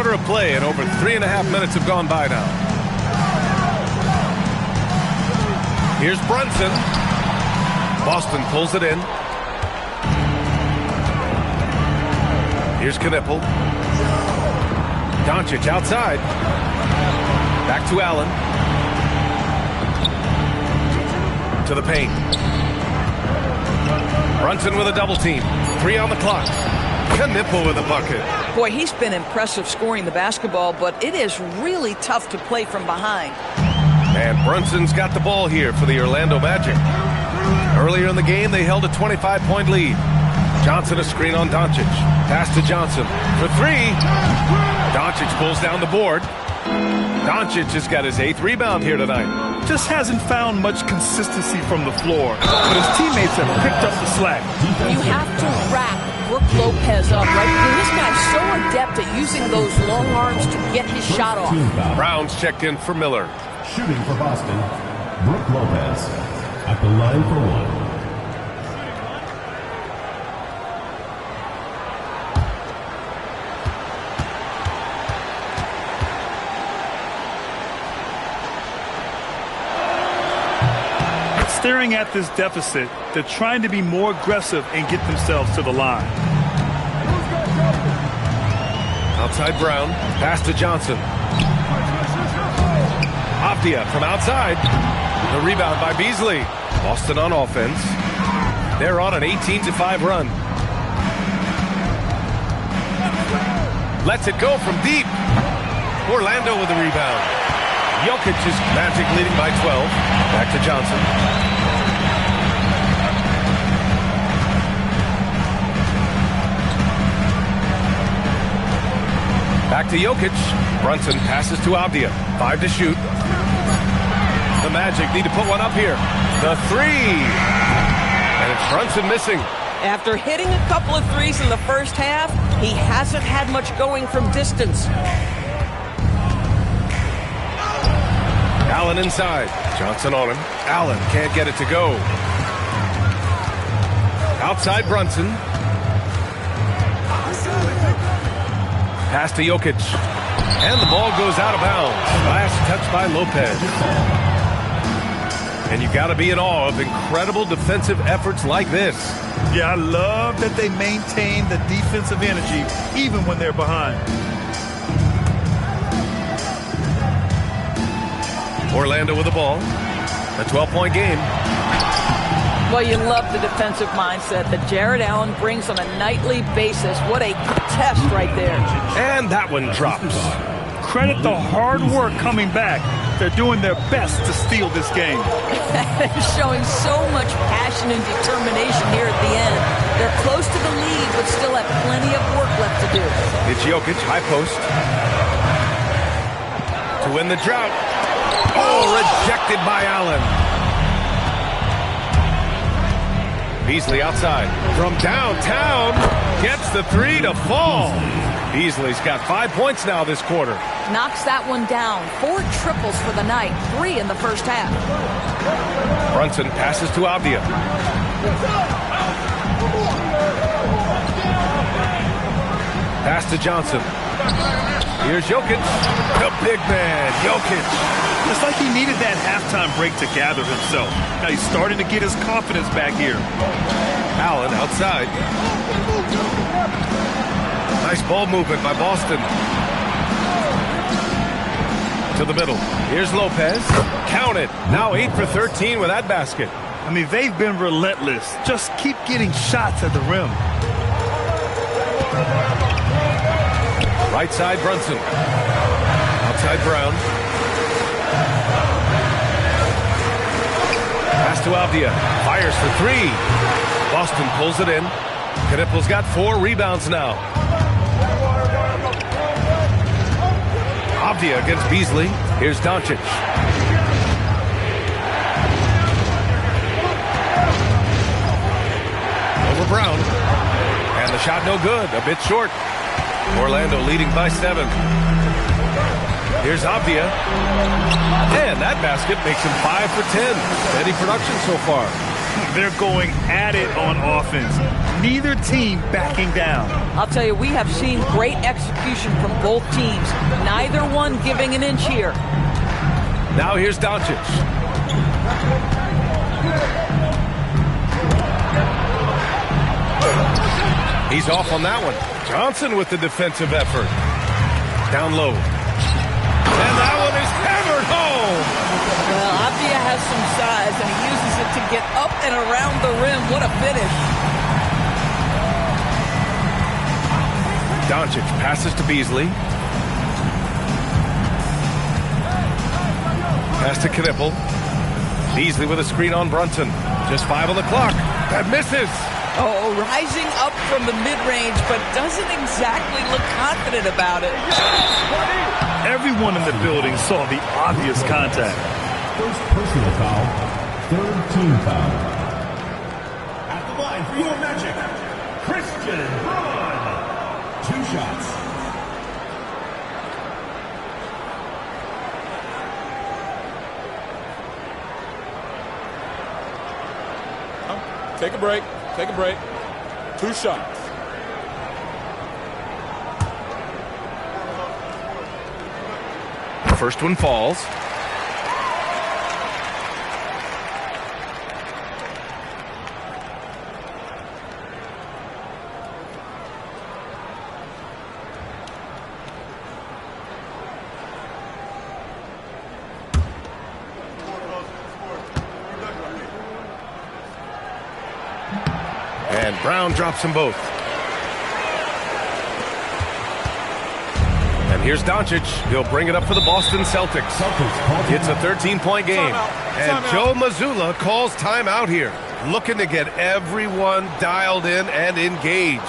quarter of play, and over 3.5 minutes have gone by now. Here's Brunson. Boston pulls it in. Here's Knipple. Doncic outside. Back to Allen. To the paint. Brunson with a double team. 3 on the clock. Knipple with a bucket. Boy, he's been impressive scoring the basketball, but it is really tough to play from behind. And Brunson's got the ball here for the Orlando Magic. Earlier in the game, they held a 25-point lead. Johnson a screen on Doncic. Pass to Johnson for 3. Doncic pulls down the board. Doncic has got his 8th rebound here tonight. Just hasn't found much consistency from the floor, but his teammates have picked up the slack. You have to wrap Brook Lopez up, right? This guy's so adept at using those long arms to get his shot off. Brown's checked in for Miller. Shooting for Boston, Brook Lopez at the line for 1. Staring at this deficit, they're trying to be more aggressive and get themselves to the line. Outside Brown, pass to Johnson. Avdia from outside. The rebound by Beasley. Boston on offense. They're on an 18-5 run. Lets it go from deep. Orlando with the rebound. Jokic is Magic leading by 12. Back to Johnson. Back to Jokic. Brunson passes to Avdia. 5 to shoot. The Magic need to put one up here. The 3. And it's Brunson missing. After hitting a couple of threes in the first half, he hasn't had much going from distance. Allen inside. Johnson on him. Allen can't get it to go. Outside Brunson. Pass to Jokic. And the ball goes out of bounds. Last touch by Lopez. And you got to be in awe of incredible defensive efforts like this. Yeah, I love that they maintain the defensive energy even when they're behind. Orlando with the ball. A 12-point game. Well, you love the defensive mindset that Jared Allen brings on a nightly basis. What a test right there. And that one drops. Credit the hard work coming back. They're doing their best to steal this game. They're showing so much passion and determination here at the end. They're close to the lead, but still have plenty of work left to do. It's Jokic, high post. To win the drought. Oh, rejected by Allen. Beasley outside. From downtown. Gets the 3 to fall. Beasley's got 5 points now this quarter. Knocks that one down. 4 triples for the night. 3 in the first half. Brunson passes to Avdia. Pass to Johnson. Here's Jokic. The big man, Jokic. It's like he needed that halftime break to gather himself. Now he's starting to get his confidence back here. Allen outside. Nice ball movement by Boston. To the middle. Here's Lopez. Count it. Now 8 for 13 with that basket. I mean, they've been relentless. Just keep getting shots at the rim. Right side, Brunson. Outside, Brown. Pass to Avdia. Fires for 3. Boston pulls it in. Knipple's got 4 rebounds now. Avdia against Beasley. Here's Doncic. Over Brown. And the shot no good. A bit short. Orlando leading by 7. Here's Avdia. And that basket makes him 5 for 10. Steady production so far. They're going at it on offense. Neither team backing down. I'll tell you, we have seen great execution from both teams. Neither one giving an inch here. Now here's Doncic. He's off on that one. Johnson with the defensive effort. Down low. And that one is hammered home. Well, Avdia has some size, and he uses it to get up and around the rim. What a finish. Doncic passes to Beasley. Pass to Knipple. Beasley with a screen on Brunson. Just 5 on the clock. That misses. Oh, rising up from the mid-range, but doesn't exactly look confident about it. Everyone in the building saw the obvious contact. First personal foul, third team foul. At the line for your Magic, Christian Braun. 2 shots. Take a break. Take a break. 2 shots. First one falls. And Brown drops them both. And here's Doncic. He'll bring it up for the Boston Celtics. It's a 13-point game. And Joe Mazzulla calls timeout here. Looking to get everyone dialed in and engaged.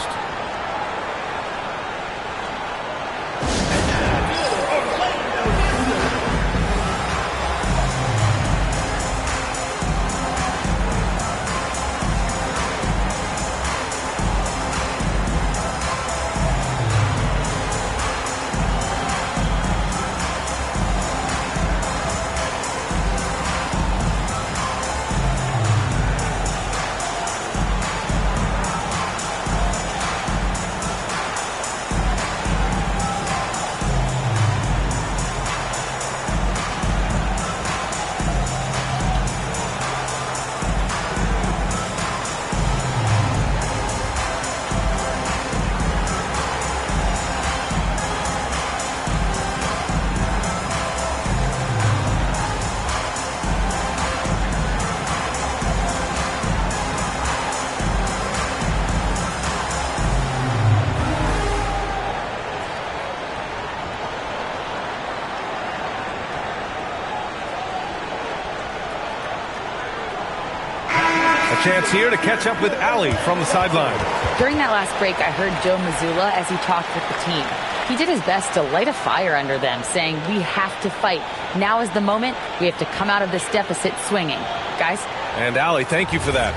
Chance here to catch up with Allie from the sideline. During that last break, I heard Joe Mazzulla as he talked with the team. He did his best to light a fire under them, saying, we have to fight. Now is the moment. We have to come out of this deficit swinging. Guys? And Allie, thank you for that.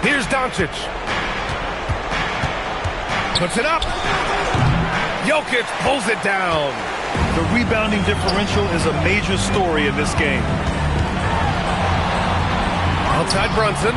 Here's Doncic. Puts it up. Jokic pulls it down. The rebounding differential is a major story in this game. Outside Brunson.